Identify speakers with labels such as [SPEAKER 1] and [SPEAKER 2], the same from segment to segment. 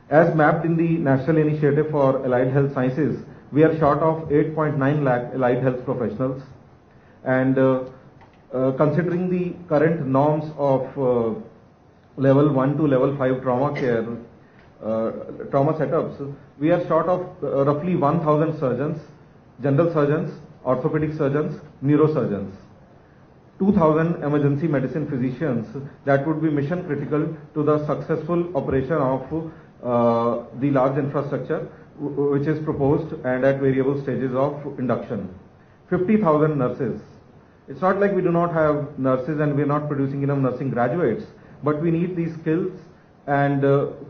[SPEAKER 1] As mapped in the National Initiative for Allied Health Sciences, we are short of 8.9 lakh allied health professionals. And considering the current norms of level 1 to level 5 trauma care, trauma setups, we are short of roughly 1,000 surgeons, general surgeons, orthopedic surgeons, neurosurgeons, 2,000 emergency medicine physicians that would be mission critical to the successful operation of the large infrastructure which is proposed and at variable stages of induction. 50,000 nurses. It's not like we do not have nurses and we are not producing enough nursing graduates, but we need these skills and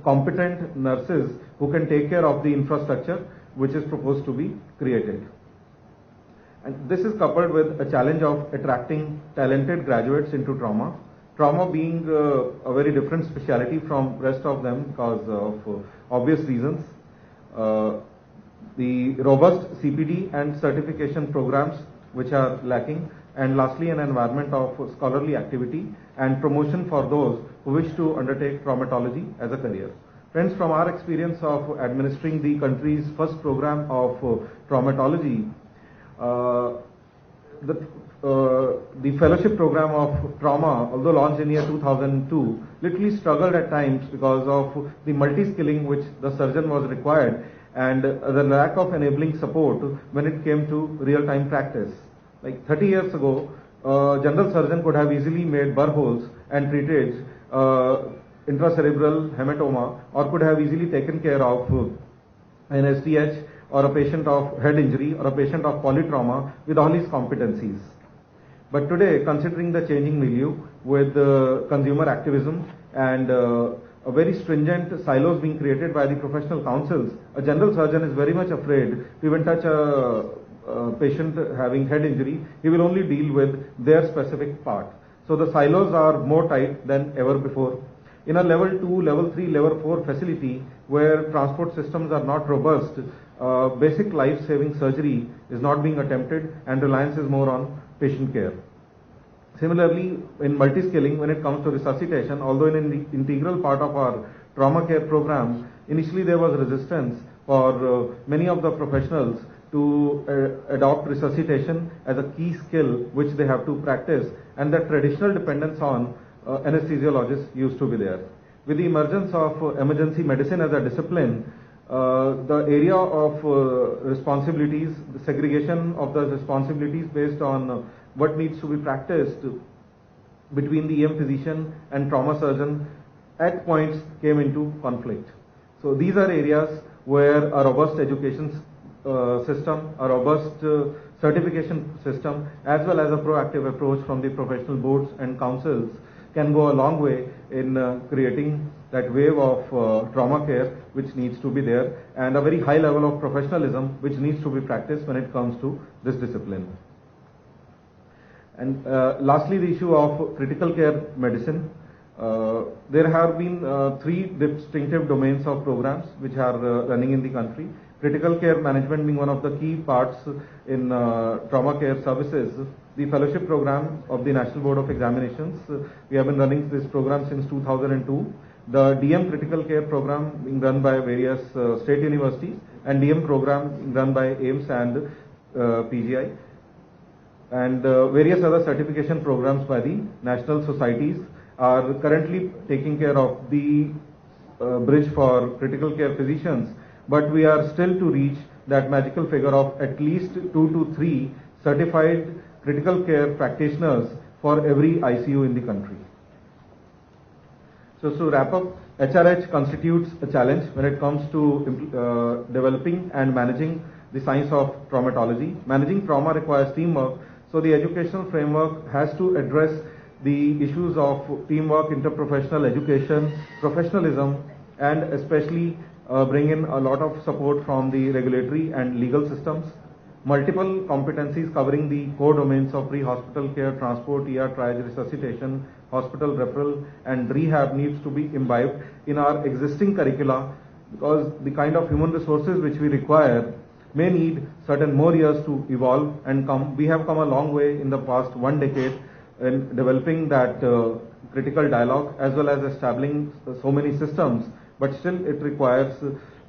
[SPEAKER 1] competent nurses who can take care of the infrastructure which is proposed to be created. And this is coupled with a challenge of attracting talented graduates into trauma. Trauma being a very different specialty from rest of them because of obvious reasons. The robust CPD and certification programs which are lacking, and lastly an environment of scholarly activity and promotion for those who wish to undertake traumatology as a career. Friends, from our experience of administering the country's first program of traumatology, the fellowship program of trauma, although launched in year 2002, literally struggled at times because of the multi-skilling which the surgeon was required and the lack of enabling support when it came to real-time practice. Like 30 years ago, general surgeon could have easily made burr holes and treated intracerebral hematoma, or could have easily taken care of an SDH or a patient of head injury or a patient of polytrauma with all his competencies. But today, considering the changing milieu with consumer activism and a very stringent silos being created by the professional councils, a general surgeon is very much afraid to even touch a patient having head injury. He will only deal with their specific part. So the silos are more tight than ever before. In a level 2, level 3, level 4 facility where transport systems are not robust, basic life-saving surgery is not being attempted and reliance is more on patient care. Similarly, in multi-skilling, when it comes to resuscitation, although in an integral part of our trauma care program, initially there was resistance for many of the professionals to adopt resuscitation as a key skill which they have to practice, and the traditional dependence on anesthesiologists used to be there. With the emergence of emergency medicine as a discipline, the area of responsibilities, the segregation of the responsibilities based on what needs to be practiced between the EM physician and trauma surgeon at points came into conflict. So these are areas where a robust education system, a robust certification system, as well as a proactive approach from the professional boards and councils can go a long way in creating that wave of trauma care which needs to be there, and a very high level of professionalism which needs to be practiced when it comes to this discipline. And lastly, the issue of critical care medicine. There have been 3 distinctive domains of programs which are running in the country. Critical care management being one of the key parts in trauma care services. The fellowship program of the National Board of Examinations, we have been running this program since 2002. The DM critical care program being run by various state universities, and DM program being run by AIIMS and PGI, and various other certification programs by the national societies are currently taking care of the bridge for critical care physicians, but we are still to reach that magical figure of at least 2 to 3 certified critical care practitioners for every ICU in the country. So to wrap up, HRH constitutes a challenge when it comes to developing and managing the science of traumatology. Managing trauma requires teamwork, so the educational framework has to address the issues of teamwork, interprofessional education, professionalism, and especially bring in a lot of support from the regulatory and legal systems. Multiple competencies covering the core domains of pre-hospital care, transport, ER triage, resuscitation, hospital referral, and rehab needs to be imbibed in our existing curricula, because the kind of human resources which we require may need certain more years to evolve and come. We have come a long way in the past 1 decade in developing that critical dialogue, as well as establishing so many systems but still it requires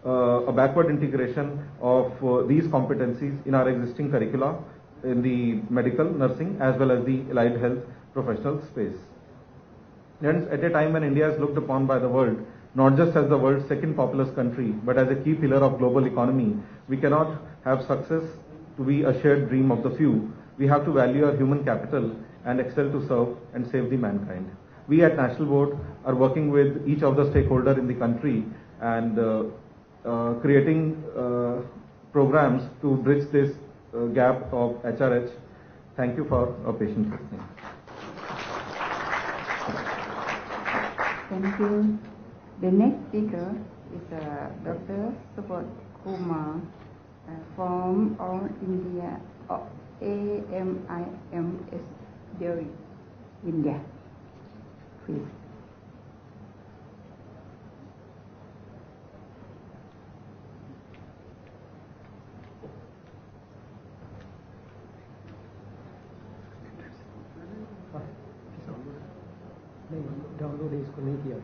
[SPEAKER 1] a backward integration of these competencies in our existing curricula in the medical, nursing, as well as the allied health professional space. And at a time when India is looked upon by the world not just as the world's second populous country, but as a key pillar of global economy, we cannot have success to be a shared dream of the few. We have to value our human capital and excel to serve and save the mankind. We at National Board are working with each of the stakeholders in the country and creating programs to bridge this gap of HRH. Thank you for your patient listening.
[SPEAKER 2] Thank you. The next speaker is Dr. Subodh Kumar from All India AIIMS Delhi, India. Please.
[SPEAKER 3] Download इसको नहीं किया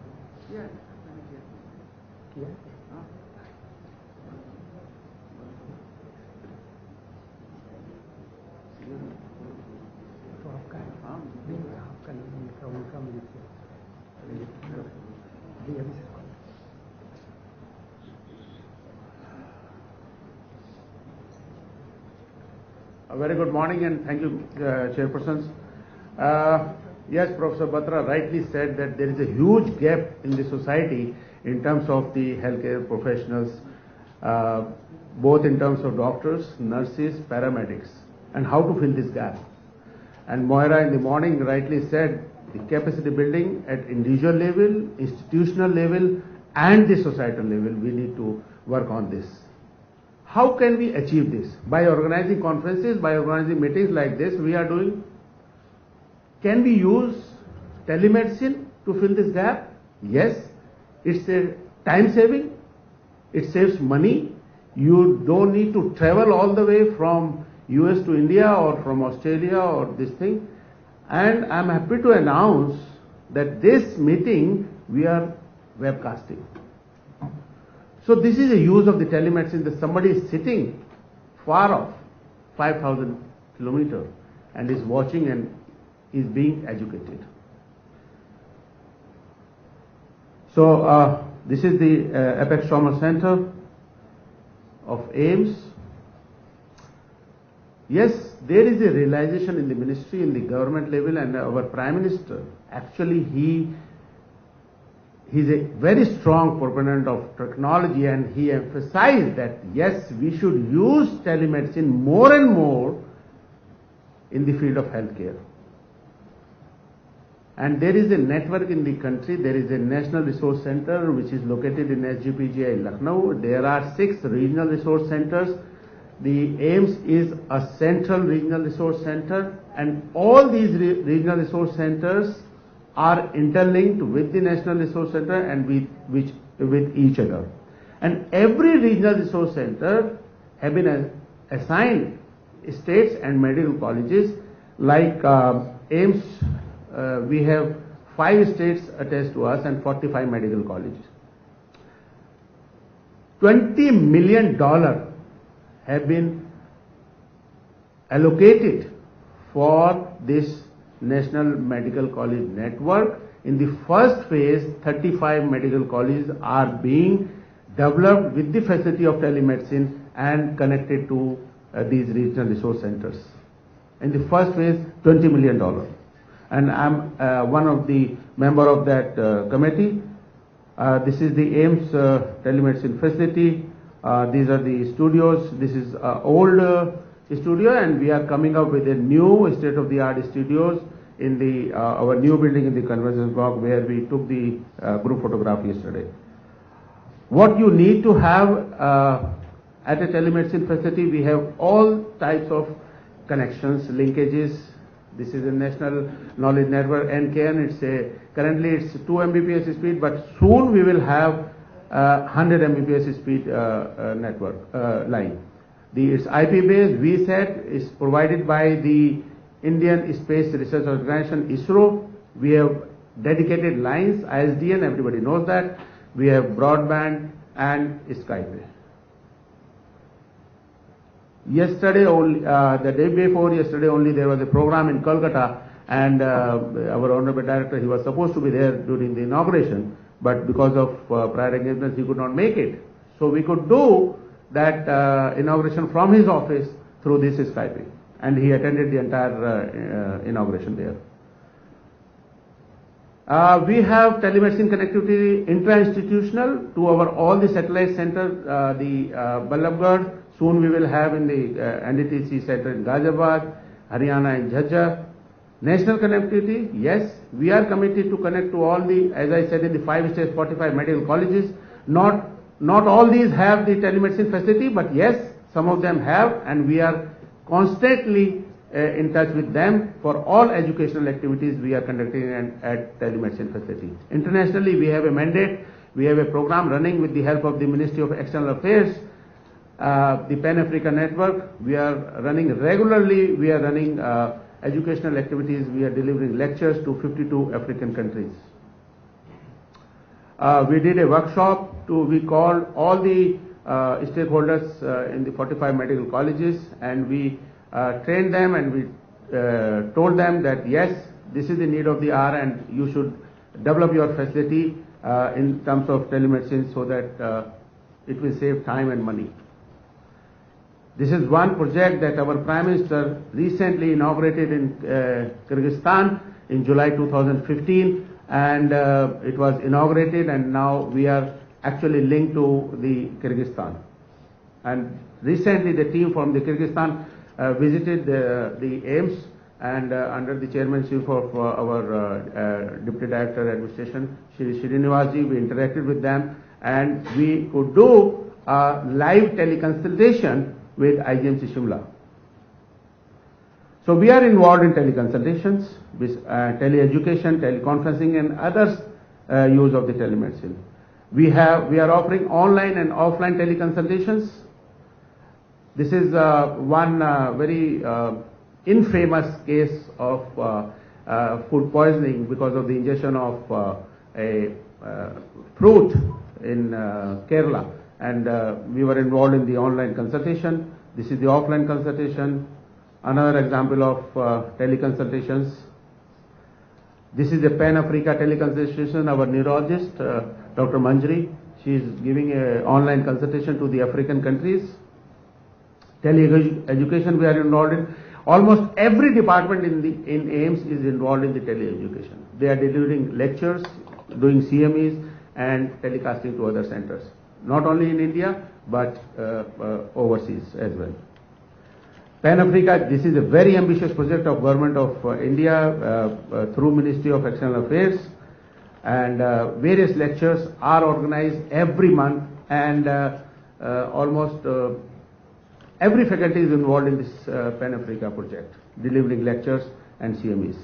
[SPEAKER 3] किया तो आपका उनका मुझे जी अभी से
[SPEAKER 4] A very good morning and thank you, chairpersons. Yes, Professor Batra rightly said that there is a huge gap in the society in terms of the healthcare professionals, both in terms of doctors, nurses, paramedics, and how to fill this gap. And Moira in the morning rightly said the capacity building at individual level, institutional level, and the societal level, we need to work on this. How can we achieve this? By organizing conferences, by organizing meetings like this we are doing. Can we use telemedicine to fill this gap? Yes. It's a time saving. It saves money. You don't need to travel all the way from US to India or from Australia or this thing. And I'm happy to announce that this meeting we are webcasting. So this is a use of the telemedicine that somebody is sitting far off, 5,000 kilometers, and is watching and is being educated. So this is the Apex Trauma Center of AIIMS. Yes, there is a realization in the ministry, in the government level, and our Prime Minister, actually he's a very strong proponent of technology, and he emphasized that yes, we should use telemedicine more and more in the field of healthcare. And there is a network in the country. There is a National Resource Center which is located in SGPGI Lucknow. There are 6 regional resource centers. The AIIMS is a central regional resource center, and all these regional resource centers are interlinked with the National Resource Center and with each other. And every regional resource center have been assigned states and medical colleges. Like AIIMS, we have 5 states attached to us and 45 medical colleges. $20 million have been allocated for this National Medical College Network. In the first phase, 35 medical colleges are being developed with the facility of telemedicine and connected to these regional resource centers. In the first phase, $20 million. And I'm one of the member of that committee. This is the AIIMS telemedicine facility. These are the studios. This is old studio, and we are coming up with a new state-of-the-art studios in the our new building in the conference block where we took the group photograph yesterday. What you need to have at a telemedicine facility, we have all types of connections, linkages. This is a National Knowledge Network, NKN. Currently it's 2 Mbps speed, but soon we will have 100 Mbps speed network line. Its IP based VSAT is provided by the Indian Space Research Organization, ISRO. We have dedicated lines, ISDN, everybody knows that. we have broadband and Skype. Yesterday only, the day before yesterday only, there was a program in Kolkata, and our honorable director, he was supposed to be there during the inauguration, but because of prior engagements, he could not make it. So we could do that inauguration from his office through this Skype, and he attended the entire inauguration there. We have telemedicine connectivity intra-institutional to our all the satellite centers, the Ballabgarh. Soon we will have in the NDTC center in Ghaziabad, Haryana and Jhajjar. National connectivity, yes, we are committed to connect to all the, as I said, in the 5 states, 45 medical colleges. Not all these have the telemedicine facility, but yes, some of them have, and we are constantly in touch with them for all educational activities we are conducting at telemedicine facility. Internationally, we have a mandate, we have a program running with the help of the Ministry of External Affairs, the Pan-Africa Network. We are running regularly, we are running educational activities, we are delivering lectures to 52 African countries. We did a workshop we called all the stakeholders in the 45 medical colleges, and we trained them, and we told them that yes, this is the need of the hour and you should develop your facility in terms of telemedicine so that it will save time and money. This is one project that our Prime Minister recently inaugurated in Kyrgyzstan in July 2015, and it was inaugurated, and now we are actually linked to the Kyrgyzstan. And recently the team from the Kyrgyzstan visited the AIIMS, and under the chairmanship of our Deputy Director Administration, Shri Srinivasji, we interacted with them, and we could do a live teleconsultation with AIIMS Shimla. So we are involved in teleconsultations, teleeducation, teleconferencing, and others use of the telemedicine. We are offering online and offline teleconsultations. This is one very infamous case of food poisoning because of the ingestion of a fruit in Kerala, and we were involved in the online consultation. This is the offline consultation. Another example of teleconsultations. This is a Pan-Africa teleconsultation. Our neurologist, Dr. Manjari, she is giving an online consultation to the African countries. Tele-education we are involved in. Almost every department in AIIMS is involved in the tele-education. They are delivering lectures, doing CMEs, and telecasting to other centers. Not only in India, but overseas as well. Pan-Africa, this is a very ambitious project of Government of India through Ministry of External Affairs, and various lectures are organized every month, and almost every faculty is involved in this Pan-Africa project, delivering lectures and CMEs.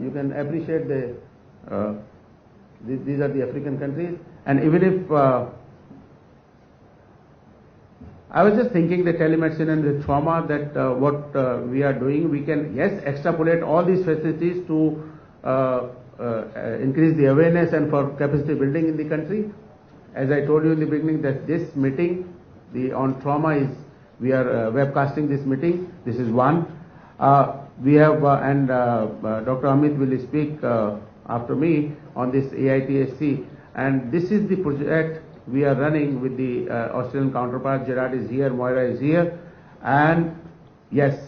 [SPEAKER 4] You can appreciate these are the African countries, and even if I was just thinking the telemedicine and the trauma that what we are doing, we can, yes, extrapolate all these facilities to increase the awareness and for capacity building in the country. As I told you in the beginning that this meeting on trauma is, we are webcasting this meeting. This is one. We have, and Dr. Amit will speak after me on this AITSC, and this is the project we are running with the Australian counterpart. Gerard is here, Moira is here, and yes,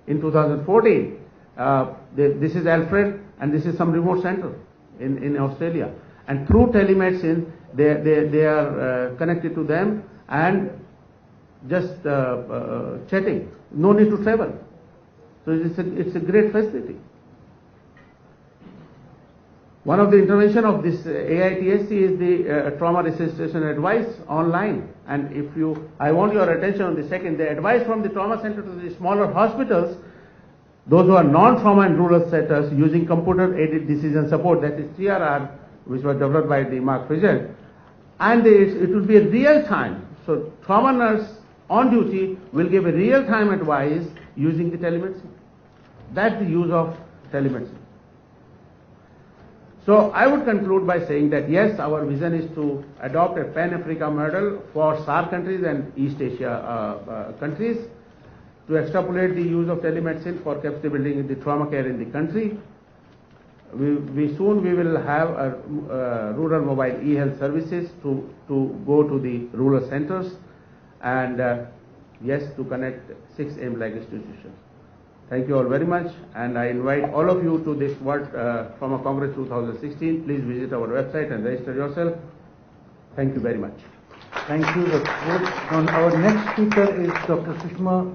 [SPEAKER 4] in 2014, this is Alfred, and this is some remote center in Australia, and through telemedicine, they are connected to them and just chatting, no need to travel. So it's a great facility. One of the intervention of this AITSC is the trauma resuscitation advice online. And I want your attention on the second, the advice from the trauma center to the smaller hospitals, those who are non-trauma and rural centers using computer-aided decision support, that is TRR, which was developed by the Mark Fisher, and it will be a real time. So trauma nurse on duty will give a real time advice using the telemedicine. That's the use of telemedicine. So I would conclude by saying that yes, our vision is to adopt a Pan-Africa model for SAARC countries and East Asia countries, to extrapolate the use of telemedicine for capacity building in the trauma care in the country. We soon will have a rural mobile e-health services to go to the rural centers, and yes, to connect 6 AIIMS-like institutions. Thank you all very much, and I invite all of you to this World Trauma Congress 2016. Please visit our website and register yourself. Thank you very much.
[SPEAKER 5] Thank you. Our next speaker is Dr. Sushma.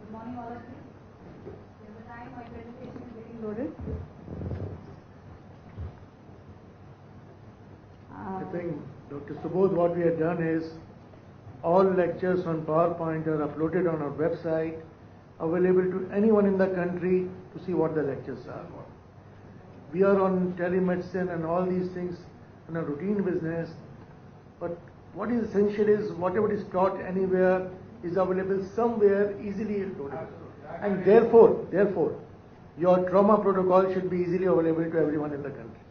[SPEAKER 2] Good morning, all of you. There's a time my presentation is getting loaded.
[SPEAKER 5] I think, Dr. Subodh, what we have done is all lectures on PowerPoint are uploaded on our website, available to anyone in the country to see what the lectures are. We are on telemedicine and all these things in a routine business, but what is essential is whatever is taught anywhere is available somewhere easily loaded. And therefore, your trauma protocol should be easily available to everyone in the country.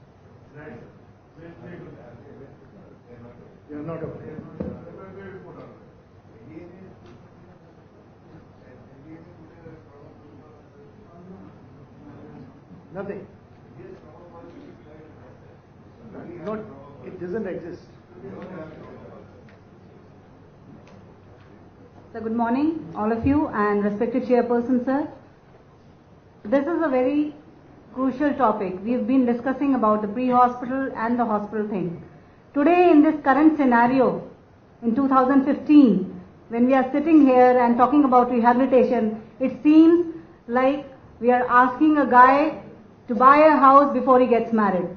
[SPEAKER 5] You are not aware. Nothing. Not, it doesn't exist.
[SPEAKER 6] So good morning, all of you, and respected chairperson, sir. This is a very crucial topic. We've been discussing about the pre-hospital and the hospital thing. Today, in this current scenario, in 2015, when we are sitting here and talking about rehabilitation, it seems like we are asking a guy to buy a house before he gets married.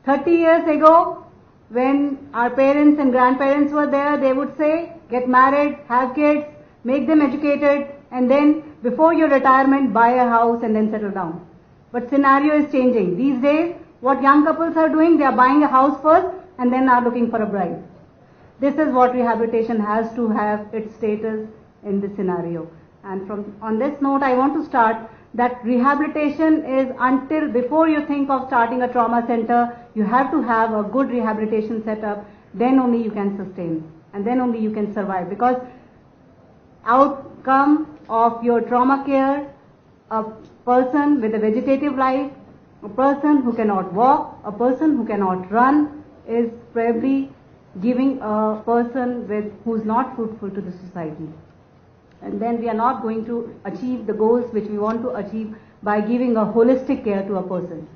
[SPEAKER 6] 30 years ago, when our parents and grandparents were there, they would say, get married, have kids, make them educated, and then before your retirement, buy a house and then settle down. But scenario is changing. These days, what young couples are doing, they are buying a house first and then are looking for a bride. This is what rehabilitation has to have its status in this scenario. And on this note, I want to start that rehabilitation is until before you think of starting a trauma center, you have to have a good rehabilitation setup, then only you can sustain and then only you can survive, because outcome of your trauma care, a person with a vegetative life, a person who cannot walk, a person who cannot run, is probably giving a person who's not fruitful to the society. And then we are not going to achieve the goals which we want to achieve by giving a holistic care to a person.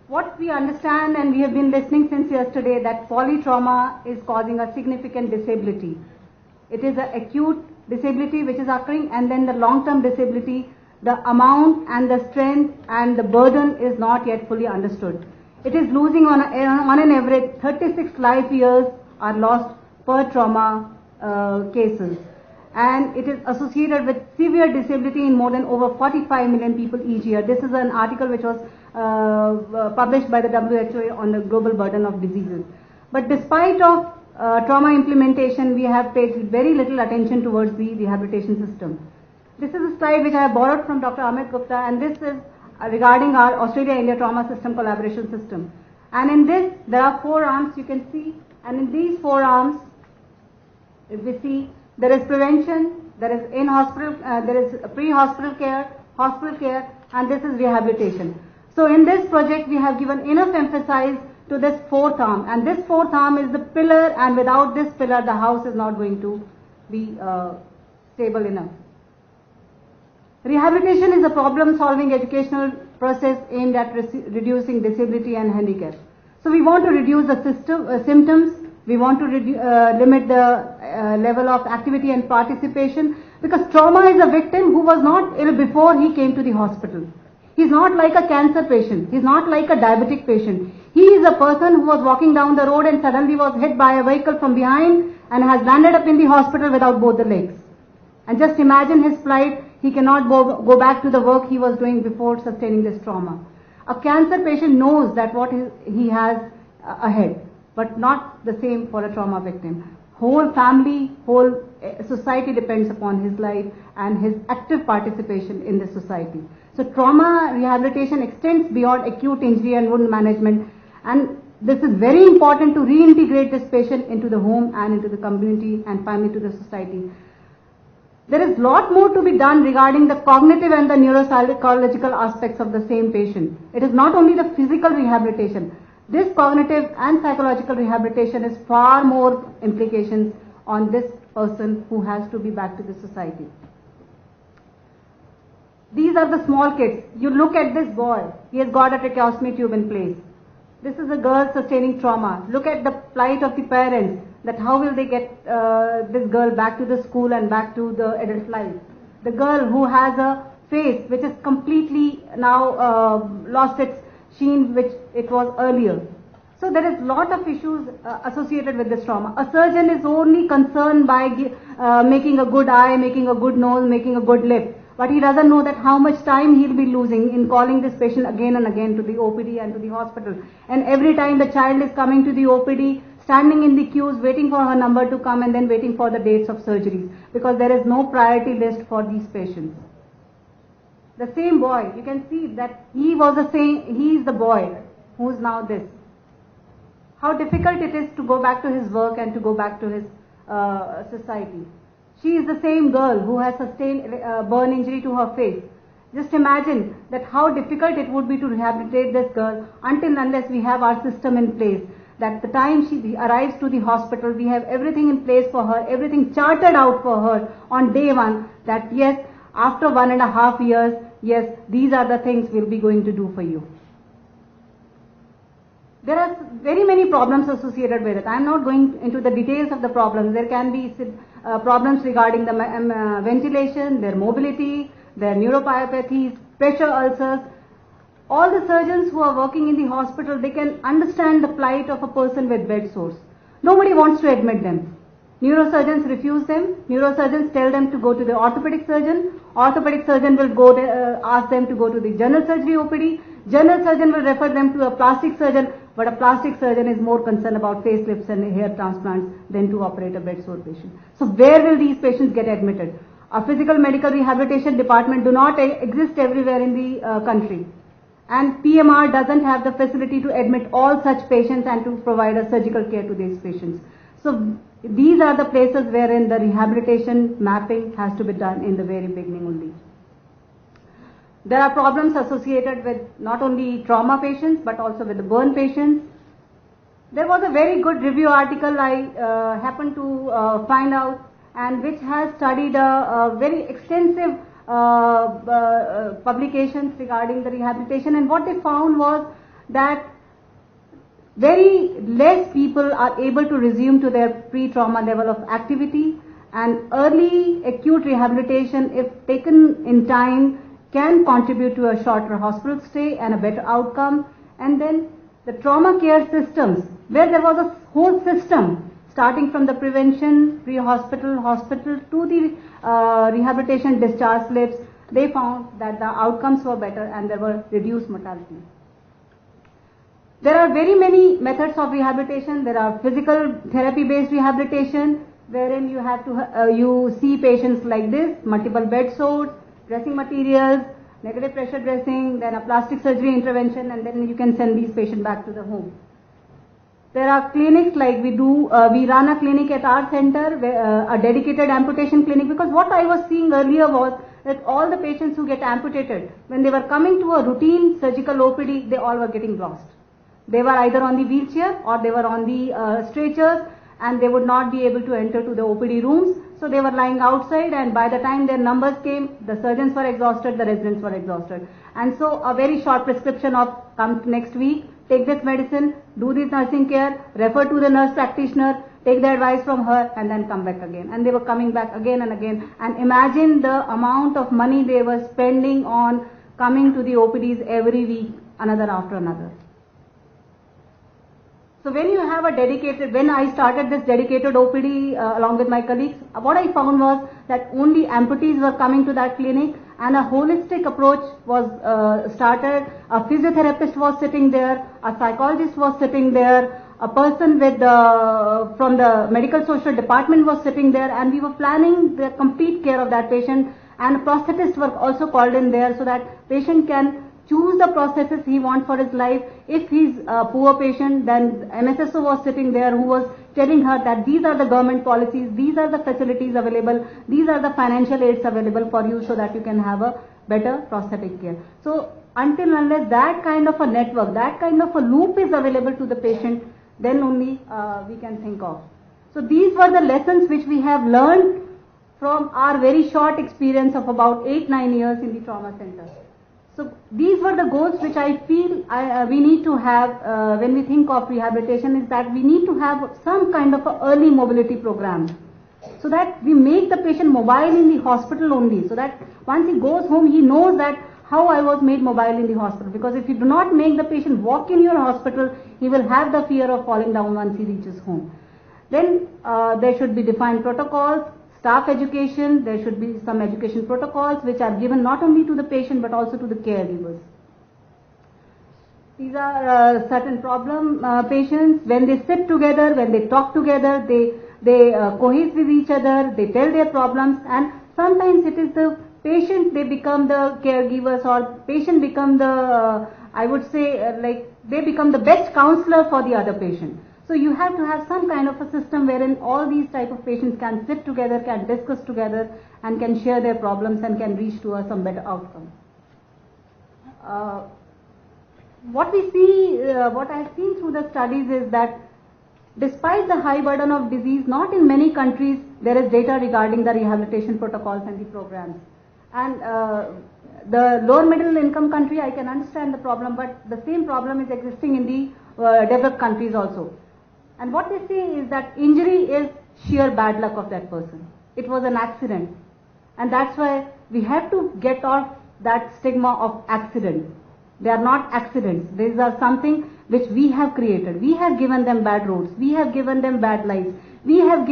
[SPEAKER 6] What we understand, and we have been listening since yesterday, that polytrauma is causing a significant disability. It is an acute disability which is occurring, and then the long-term disability, the amount and the strength and the burden is not yet fully understood. It is losing on an average 36 life years are lost per trauma cases. And it is associated with severe disability in more than over 45 million people each year. This is an article which was published by the WHO on the global burden of diseases. But despite of trauma implementation, we have paid very little attention towards the rehabilitation system. This is a slide which I have borrowed from Dr. Amit Gupta, and this is regarding our Australia-India trauma system collaboration system. And in this, there are 4 arms you can see, and in these 4 arms, if we see, there is prevention, there is in-hospital, there is pre-hospital care, hospital care, and this is rehabilitation. So in this project, we have given enough emphasis to this 4th arm, and this 4th arm is the pillar, and without this pillar, the house is not going to be stable enough. Rehabilitation is a problem-solving educational process aimed at reducing disability and handicap. So we want to reduce the symptoms. We want to limit the level of activity and participation, because trauma is a victim who was not ill before he came to the hospital. He's not like a cancer patient. He's not like a diabetic patient. He is a person who was walking down the road and suddenly was hit by a vehicle from behind and has landed up in the hospital without both the legs. And just imagine his plight. He cannot go back to the work he was doing before sustaining this trauma. A cancer patient knows that what he has ahead, but not the same for a trauma victim. whole family, whole society depends upon his life and his active participation in the society. So trauma rehabilitation extends beyond acute injury and wound management, and this is very important to reintegrate this patient into the home and into the community and finally to the society. There is a lot more to be done regarding the cognitive and the neuropsychological aspects of the same patient. It is not only the physical rehabilitation. This cognitive and psychological rehabilitation is far more implications on this person who has to be back to the society. These are the small kids. You look at this boy. He has got a tracheostomy tube in place. This is a girl sustaining trauma. Look at the plight of the parents, that how will they get this girl back to the school and back to the adult life. The girl who has a face which is completely now lost its sheen which it was earlier. So there is lot of issues associated with this trauma. A surgeon is only concerned by making a good eye, making a good nose, making a good lip. But he doesn't know that how much time he'll be losing in calling this patient again and again to the OPD and to the hospital. And every time the child is coming to the OPD, standing in the queues, waiting for her number to come and then waiting for the dates of surgeries, because there is no priority list for these patients. The same boy, you can see that he is the boy who is now this. How difficult it is to go back to his work and to go back to his society. She is the same girl who has sustained burn injury to her face. Just imagine that how difficult it would be to rehabilitate this girl until unless we have our system in place. That the time she arrives to the hospital, we have everything in place for her, everything charted out for her on day one, that yes, after 1.5 years, yes, these are the things we'll be going to do for you. There are very many problems associated with it. I am not going into the details of the problems. There can be problems regarding the ventilation, their mobility, their neuropathies, pressure ulcers. All the surgeons who are working in the hospital, they can understand the plight of a person with bed sores. Nobody wants to admit them. Neurosurgeons refuse them. Neurosurgeons tell them to go to the orthopedic surgeon. Orthopedic surgeon will go ask them to go to the general surgery OPD. General surgeon will refer them to a plastic surgeon, but a plastic surgeon is more concerned about facelifts and hair transplants than to operate a bed sore patient. So where will these patients get admitted? A physical medical rehabilitation department do not exist everywhere in the country. And PMR doesn't have the facility to admit all such patients and to provide a surgical care to these patients. So these are the places wherein the rehabilitation mapping has to be done in the very beginning only. There are problems associated with not only trauma patients but also with the burn patients. There was a very good review article I happened to find out, and which has studied a very extensive publications regarding the rehabilitation, and what they found was that very less people are able to resume to their pre-trauma level of activity, and early acute rehabilitation, if taken in time, can contribute to a shorter hospital stay and a better outcome. And then the trauma care systems, where there was a whole system starting from the prevention, pre-hospital, hospital to the rehabilitation discharge slips, they found that the outcomes were better and there were reduced mortality. There are very many methods of rehabilitation. There are physical therapy-based rehabilitation, wherein you have to you see patients like this, multiple bed sores, dressing materials, negative pressure dressing, then a plastic surgery intervention, and then you can send these patients back to the home. There are clinics like we run a clinic at our center, a dedicated amputation clinic, because what I was seeing earlier was that all the patients who get amputated, when they were coming to a routine surgical OPD, they all were getting lost. They were either on the wheelchair or they were on the stretchers, and they would not be able to enter to the OPD rooms. So they were lying outside, and by the time their numbers came, the surgeons were exhausted, the residents were exhausted. And so a very short prescription of come next week, take this medicine, do this nursing care, refer to the nurse practitioner, take the advice from her, and then come back again. And they were coming back again and again. And imagine the amount of money they were spending on coming to the OPDs every week, another after another. So when you have a dedicated, when I started this dedicated OPD along with my colleagues, what I found was that only amputees were coming to that clinic, and a holistic approach was started. A physiotherapist was sitting there, a psychologist was sitting there, a person with from the medical social department was sitting there, and we were planning the complete care of that patient, and prosthetists were also called in there so that patient can choose the prosthesis he wants for his life. If he's a poor patient, then MSSO was sitting there who was telling her that these are the government policies, these are the facilities available, these are the financial aids available for you so that you can have a better prosthetic care. So until unless that kind of a network, that kind of a loop is available to the patient, then only we can think of. So these were the lessons which we have learned from our very short experience of about 8-9 years in the trauma center. So these were the goals which I feel we need to have when we think of rehabilitation, is that we need to have some kind of a early mobility program, so that we make the patient mobile in the hospital only, so that once he goes home he knows that how I was made mobile in the hospital. Because if you do not make the patient walk in your hospital, he will have the fear of falling down once he reaches home. Then there should be defined protocols, staff education, there should be some education protocols which are given not only to the patient but also to the caregivers. These are certain problem patients. When they sit together, when they talk together, they cohere with each other, they tell their problems, and sometimes it is the patient, they become the caregivers, or patient become the, I would say, like they become the best counselor for the other patient. So you have to have some kind of a system wherein all these type of patients can sit together, can discuss together, and can share their problems and can reach to some better outcome. What we see, what I have seen through the studies is that despite the high burden of disease, not in many countries there is data regarding the rehabilitation protocols and the programs. And the lower middle income country, I can understand the problem, but the same problem is existing in the developed countries also. And what they say is that injury is sheer bad luck of that person. It was an accident. And that's why we have to get off that stigma of accident. They are not accidents. These are something which we have created. We have given them bad roads. We have given them bad lives. We have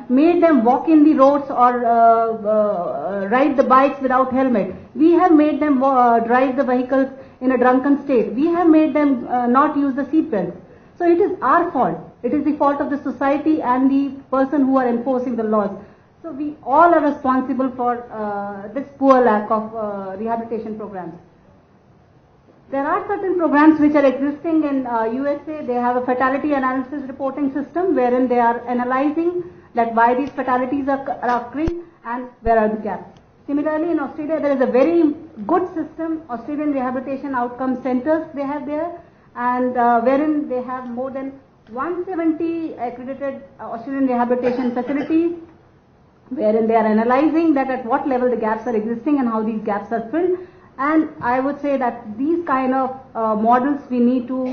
[SPEAKER 6] made them walk in the roads or ride the bikes without helmet. We have made them drive the vehicles in a drunken state. We have made them not use the seat belts. So it is our fault. It is the fault of the society and the person who are enforcing the laws. So we all are responsible for this poor lack of rehabilitation programs. There are certain programs which are existing in USA. They have a fatality analysis reporting system wherein they are analyzing that why these fatalities are occurring and where are the gaps. Similarly, in Australia, there is a very good system, Australian Rehabilitation Outcome Centers they have there, and wherein they have more than 170 accredited Australian rehabilitation facilities, wherein they are analyzing that at what level the gaps are existing and how these gaps are filled. And I would say that these kind of models we need to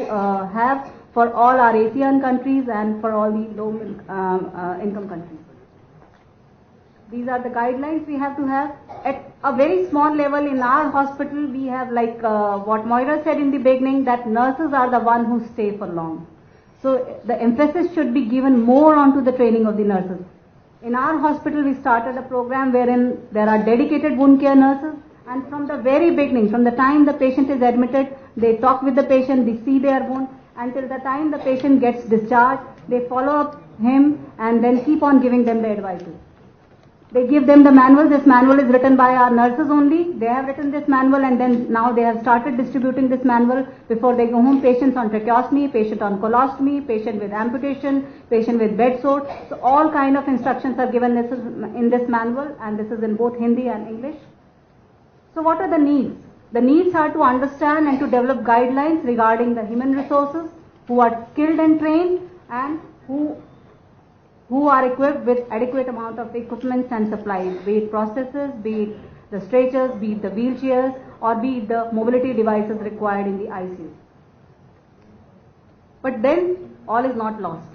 [SPEAKER 6] have for all our ASEAN countries and for all the low income countries. These are the guidelines we have to have. At a very small level in our hospital, we have like what Moira said in the beginning, that nurses are the one who stay for long. So the emphasis should be given more onto the training of the nurses. In our hospital, we started a program wherein there are dedicated wound care nurses. And from the very beginning, from the time the patient is admitted, they talk with the patient, they see their wound, until the time the patient gets discharged, they follow up him and then keep on giving them the advices. They give them the manual. This manual is written by our nurses only. They have written this manual, and then now they have started distributing this manual before they go home. Patients on tracheostomy, patient on colostomy, patient with amputation, patient with bed sore. So all kind of instructions are given in this manual, and this is in both Hindi and English. So what are the needs? The needs are to understand and to develop guidelines regarding the human resources who are skilled and trained and who are equipped with adequate amount of equipment and supplies, be it processes, be it the stretchers, be it the wheelchairs, or be it the mobility devices required in the ICU. But then all is not lost.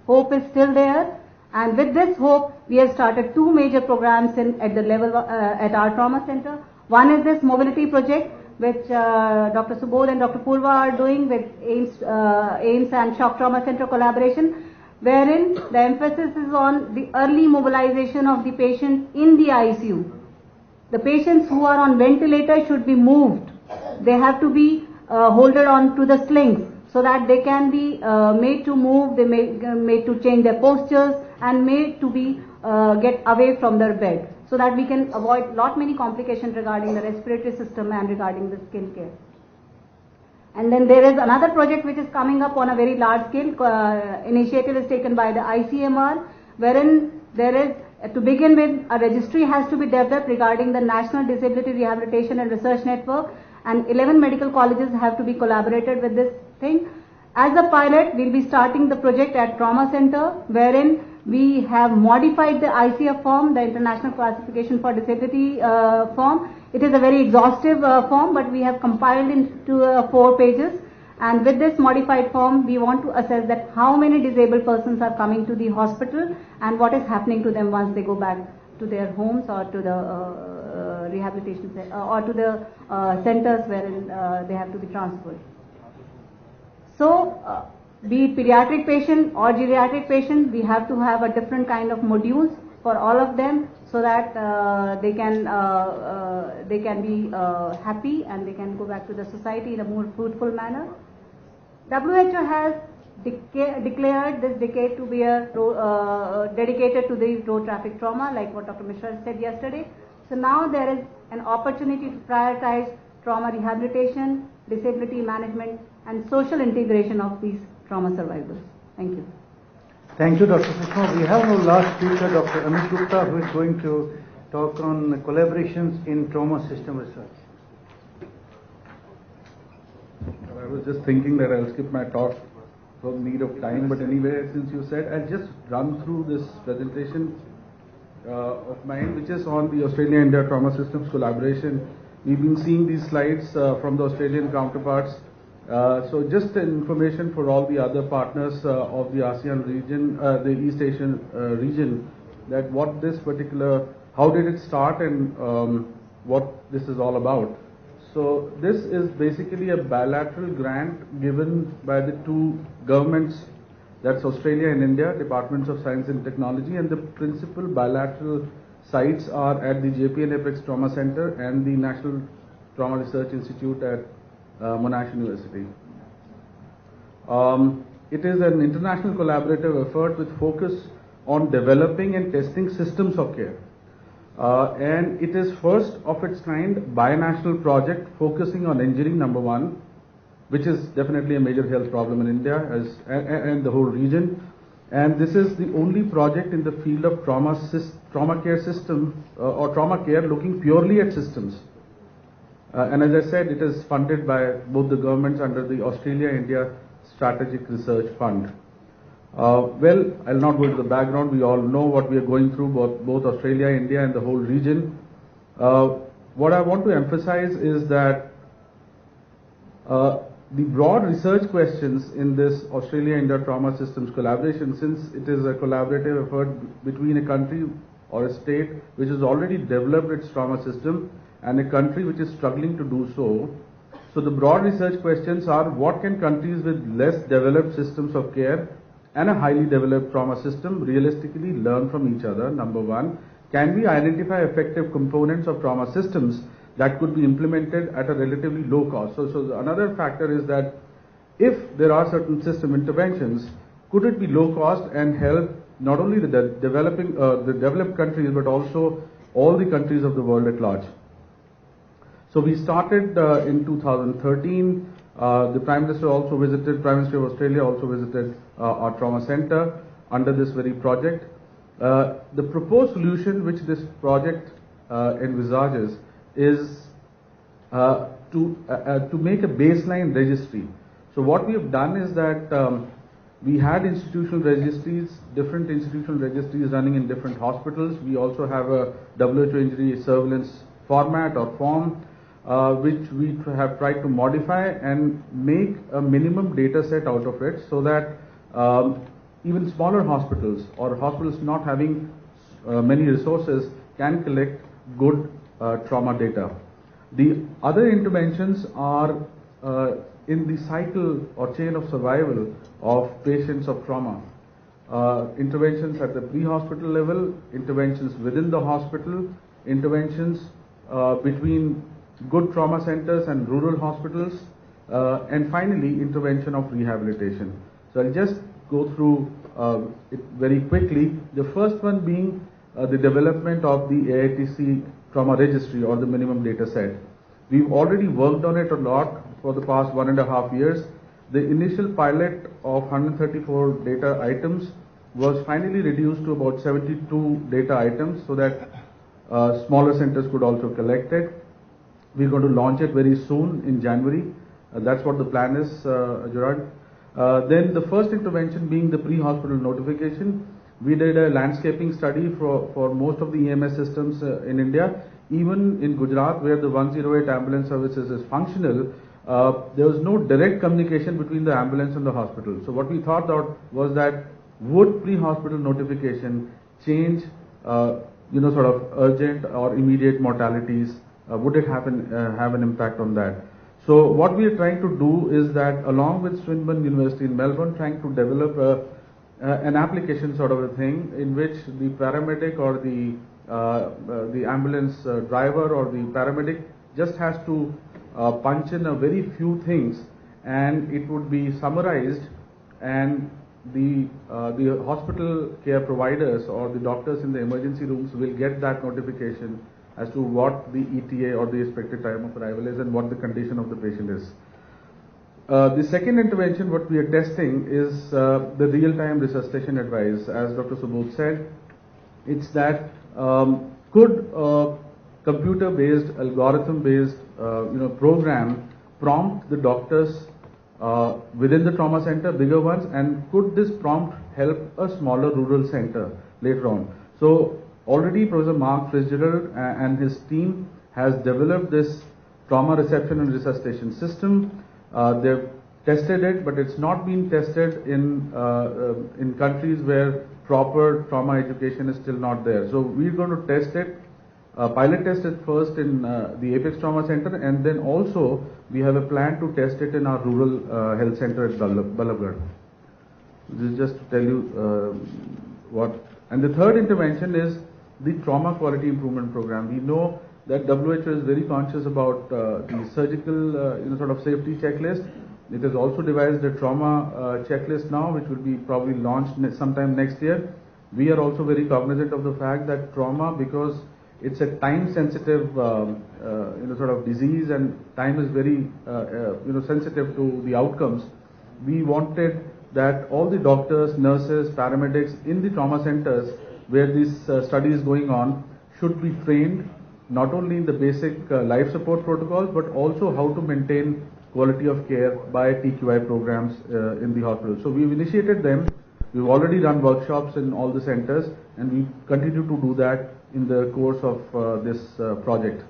[SPEAKER 6] Hope is still there, and with this hope we have started two major programs at the level at our trauma center. One is this mobility project which Dr. Subodh and Dr. Purva are doing with AIIMS and Shock Trauma Center collaboration, wherein the emphasis is on the early mobilization of the patient in the ICU. The patients who are on ventilator should be moved. They have to be holded on to the slings so that they can be made to move, they made to change their postures, and made to be get away from their bed, so that we can avoid lot many complications regarding the respiratory system and regarding the skin care. And then there is another project which is coming up on a very large scale. Initiative is taken by the ICMR, wherein there is, to begin with, a registry has to be developed regarding the National Disability Rehabilitation and Research Network, and 11 medical colleges have to be collaborated with this thing. As a pilot, we'll be starting the project at Trauma Center, wherein we have modified the ICF form, the International Classification for Disability form. It is a very exhaustive form, but we have compiled into 4 pages. And with this modified form, we want to assess that how many disabled persons are coming to the hospital and what is happening to them once they go back to their homes or to the rehabilitation or to the centers wherein they have to be transferred. So, be it pediatric patient or geriatric patient, we have to have a different kind of modules for all of them, so that they can be happy and they can go back to the society in a more fruitful manner. WHO has declared this decade to be dedicated to the road traffic trauma, like what Dr. Mishra said yesterday. So now there is an opportunity to prioritize trauma rehabilitation, disability management, and social integration of these trauma survivors. Thank you.
[SPEAKER 7] Thank you, Dr. Sushma. We have our last speaker, Dr. Amit Gupta, who is going to talk on collaborations in trauma system research.
[SPEAKER 8] I was just thinking that I'll skip my talk for need of time, but anyway, since you said, I'll just run through this presentation of mine, which is on the Australia-India Trauma Systems collaboration. We've been seeing these slides from the Australian counterparts. So just information for all the other partners of the ASEAN region, the East Asian region, that what this particular, how did it start and what this is all about. So this is basically a bilateral grant given by the 2 governments, that's Australia and India, Departments of Science and Technology, and the principal bilateral sites are at the JP and Apex Trauma Center and the National Trauma Research Institute at Monash University. It is an international collaborative effort with focus on developing and testing systems of care. And it is first of its kind binational project focusing on injury, number 1, which is definitely a major health problem in India and the whole region. And this is the only project in the field of trauma care system or trauma care looking purely at systems. And as I said, it is funded by both the governments under the Australia-India Strategic Research Fund. Well, I'll not go into the background. We all know what we are going through, both Australia, India, and the whole region. What I want to emphasize is that the broad research questions in this Australia-India Trauma Systems collaboration, since it is a collaborative effort between a country or a state which has already developed its trauma system and a country which is struggling to do so. So the broad research questions are: what can countries with less developed systems of care and a highly developed trauma system realistically learn from each other, number 1. Can we identify effective components of trauma systems that could be implemented at a relatively low cost? So another factor is that if there are certain system interventions, could it be low cost and help not only the developed countries, but also all the countries of the world at large? So we started in 2013. The Prime Minister of Australia also visited our trauma center under this very project. The proposed solution which this project envisages is to make a baseline registry. So what we have done is that we had institutional registries, different institutional registries running in different hospitals. We also have a WHO injury surveillance format or form, which we have tried to modify and make a minimum data set out of it, so that even smaller hospitals or hospitals not having many resources can collect good trauma data. The other interventions are in the cycle or chain of survival of patients of trauma. Interventions at the pre-hospital level, interventions within the hospital, interventions between good trauma centers and rural hospitals, and finally intervention of rehabilitation. So I'll just go through it very quickly. The first one being the development of the AITC trauma registry or the minimum data set. We've already worked on it a lot for the past 1.5 years. The initial pilot of 134 data items was finally reduced to about 72 data items so that smaller centers could also collect it. We're going to launch it very soon in January. That's what the plan is, Gerard. Then the first intervention being the pre-hospital notification. We did a landscaping study for most of the EMS systems in India. Even in Gujarat, where the 108 ambulance services is functional, there was no direct communication between the ambulance and the hospital. So what we thought out was that would pre-hospital notification change, sort of urgent or immediate mortalities? Would it have an impact on that? So what we are trying to do is that along with Swinburne University in Melbourne, trying to develop an application sort of a thing in which the paramedic or the ambulance driver or the paramedic just has to punch in a very few things and it would be summarized, and the hospital care providers or the doctors in the emergency rooms will get that notification as to what the ETA or the expected time of arrival is and what the condition of the patient is. The second intervention, what we are testing is the real-time resuscitation advice. As Dr. Subodh said, it's that could computer-based, algorithm-based, program prompt the doctors within the trauma center, bigger ones, and could this prompt help a smaller rural center later on? So already Professor Mark Fitzgerald and his team has developed this trauma reception and resuscitation system. They've tested it, but it's not been tested in countries where proper trauma education is still not there. So we're going to test it, pilot test it first in the Apex Trauma Center, and then also we have a plan to test it in our rural health center at Balabgarh. This is just to tell you what. And the third intervention is the trauma quality improvement program. We know that WHO is very conscious about the surgical, sort of safety checklist. It has also devised a trauma checklist now, which will be probably launched sometime next year. We are also very cognizant of the fact that trauma, because it's a time-sensitive, sort of disease, and time is very, sensitive to the outcomes. We wanted that all the doctors, nurses, paramedics in the trauma centers where this study is going on should be trained not only in the basic life support protocols, but also how to maintain quality of care by TQI programs in the hospital. So we've initiated them. We've already run workshops in all the centers, and we continue to do that in the course of this project.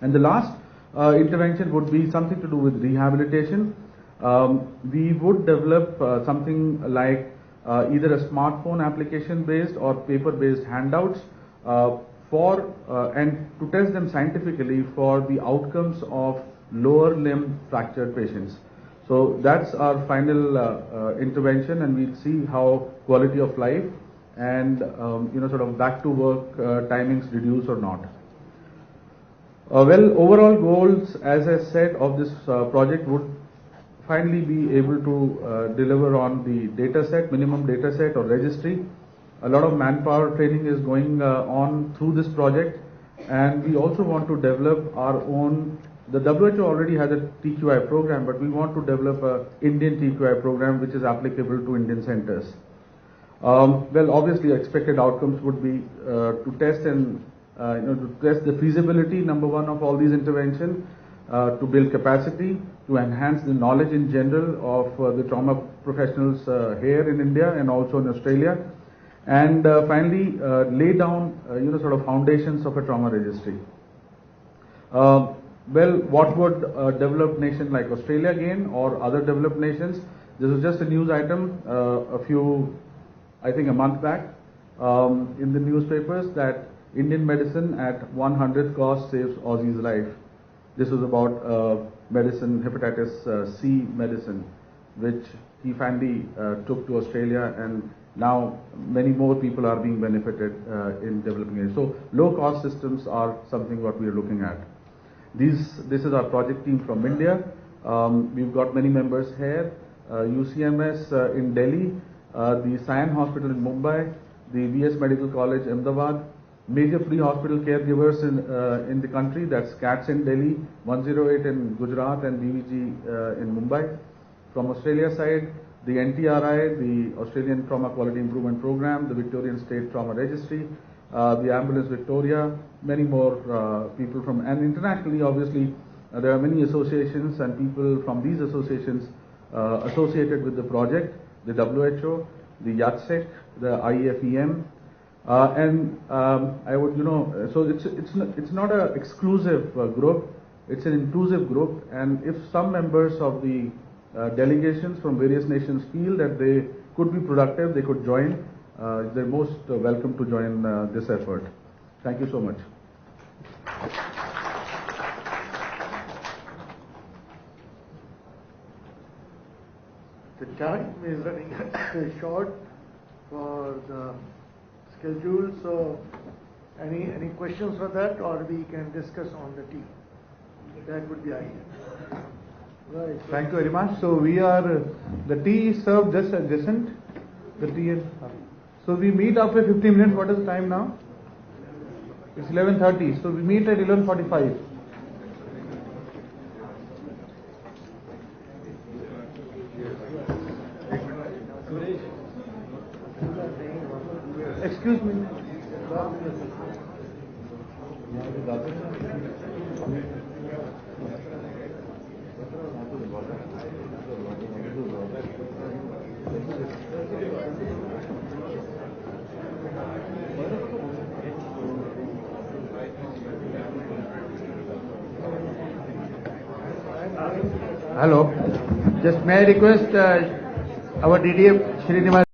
[SPEAKER 8] And the last intervention would be something to do with rehabilitation. We would develop something like either a smartphone application based or paper based handouts for and to test them scientifically for the outcomes of lower limb fractured patients. So that's our final intervention, and we'll see how quality of life and sort of back to work timings reduce or not. Well, overall goals, as I said, of this project would finally be able to deliver on the data set, minimum data set or registry. A lot of manpower training is going on through this project, and we also want to develop our own. The WHO already has a TQI program, but we want to develop an Indian TQI program which is applicable to Indian centers. Well, obviously, expected outcomes would be to test and to test the feasibility, number one, of all these interventions, to build capacity, to enhance the knowledge in general of the trauma professionals here in India and also in Australia, and finally lay down sort of foundations of a trauma registry. Well, what would a developed nation like Australia gain, or other developed nations? This is just a news item a month back in the newspapers, that Indian medicine at 100th cost saves Aussie's life. This was about medicine, hepatitis C medicine, which he finally took to Australia, and now many more people are being benefited in developing it. So low cost systems are something what we are looking at. This is our project team from India. We've got many members here. UCMS in Delhi, the Sion Hospital in Mumbai, the VS Medical College Ahmedabad, major free hospital caregivers in the country, that's CATS in Delhi, 108 in Gujarat and BVG in Mumbai. From Australia side, the NTRI, the Australian Trauma Quality Improvement Program, the Victorian State Trauma Registry, the Ambulance Victoria, many more people from, and internationally obviously there are many associations and people from these associations associated with the project, the WHO, the YATSEC, the IAIIMS, and I would, so it's not an exclusive group, it's an inclusive group, and if some members of the delegations from various nations feel that they could be productive, they could join, they're most welcome to join this effort. Thank you so much.
[SPEAKER 5] The time is running short for the schedule, so any questions for that, or we can discuss on the tea? That would be ideal. Right.
[SPEAKER 1] Thank you very much. So we are, the tea is served just adjacent. The tea is, so we meet after 15 minutes. What is the time now? It's 11:30. So we meet at 11:45. Excuse me.
[SPEAKER 4] Hello. Just may I request our DDM, Srinivas.